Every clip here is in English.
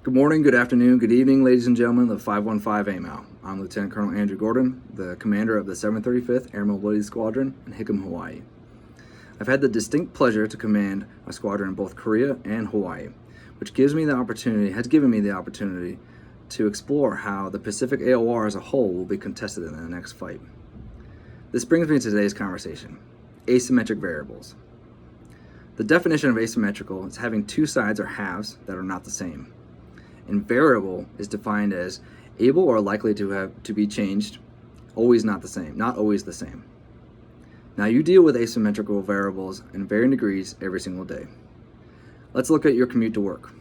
Good morning, good afternoon, good evening, ladies and gentlemen of the 515 AMAL. I'm Lieutenant Colonel Andrew Gordon, the commander of the 735th Air Mobility Squadron in Hickam, Hawaii. I've had the distinct pleasure to command a squadron in both Korea and Hawaii, which has given me the opportunity to explore how the Pacific AOR as a whole will be contested in the next fight. This brings me to today's conversation: asymmetric variables. The definition of asymmetrical is having two sides or halves that are not the same. And variable is defined as able or likely to be changed, not always the same. Now, you deal with asymmetrical variables in varying degrees every single day. Let's look at your commute to work.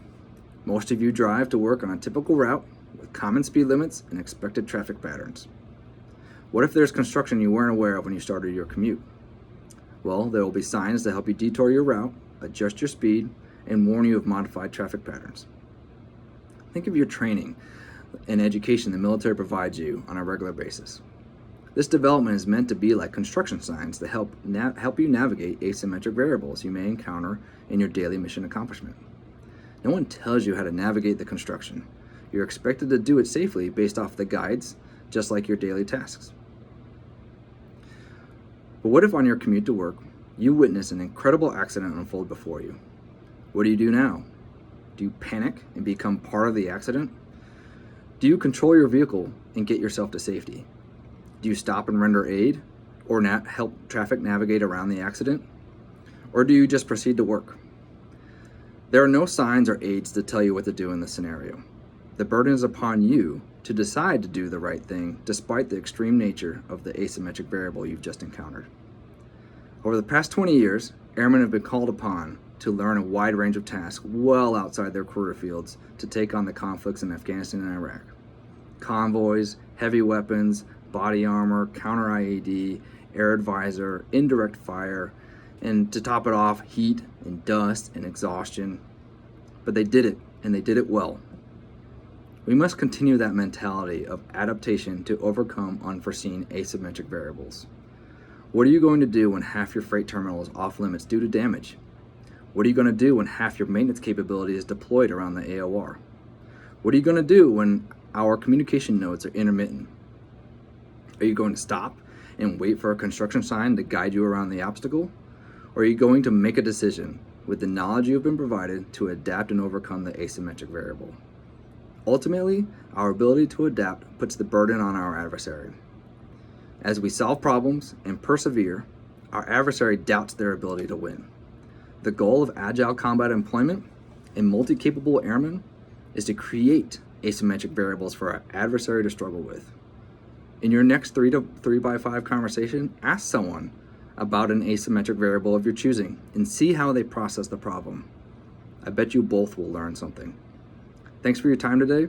Most of you drive to work on a typical route with common speed limits and expected traffic patterns. What if there's construction you weren't aware of when you started your commute? Well, there will be signs to help you detour your route, adjust your speed, and warn you of modified traffic patterns. Think of your training and education the military provides you on a regular basis. This development is meant to be like construction signs to help you navigate asymmetric variables you may encounter in your daily mission accomplishment. No one tells you how to navigate the construction. You're expected to do it safely based off the guides, just like your daily tasks. But what if on your commute to work, you witness an incredible accident unfold before you? What do you do now? Do you panic and become part of the accident? Do you control your vehicle and get yourself to safety? Do you stop and render aid or help traffic navigate around the accident? Or do you just proceed to work? There are no signs or aids to tell you what to do in this scenario. The burden is upon you to decide to do the right thing despite the extreme nature of the asymmetric variable you've just encountered. Over the past 20 years, airmen have been called upon to learn a wide range of tasks well outside their career fields to take on the conflicts in Afghanistan and Iraq. Convoys, heavy weapons, body armor, counter-IED, air advisor, indirect fire, and to top it off, heat and dust and exhaustion. But they did it, and they did it well. We must continue that mentality of adaptation to overcome unforeseen asymmetric variables. What are you going to do when half your freight terminal is off limits due to damage? What are you going to do when half your maintenance capability is deployed around the AOR? What are you going to do when our communication nodes are intermittent? Are you going to stop and wait for a construction sign to guide you around the obstacle? Or are you going to make a decision with the knowledge you have been provided to adapt and overcome the asymmetric variable? Ultimately, our ability to adapt puts the burden on our adversary. As we solve problems and persevere, our adversary doubts their ability to win. The goal of agile combat employment and multi-capable airmen is to create asymmetric variables for our adversary to struggle with. In your next 3x5 conversation, ask someone about an asymmetric variable of your choosing and see how they process the problem. I bet you both will learn something. Thanks for your time today.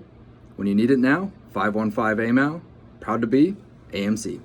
When you need it now, 515 AMAL, proud to be AMC.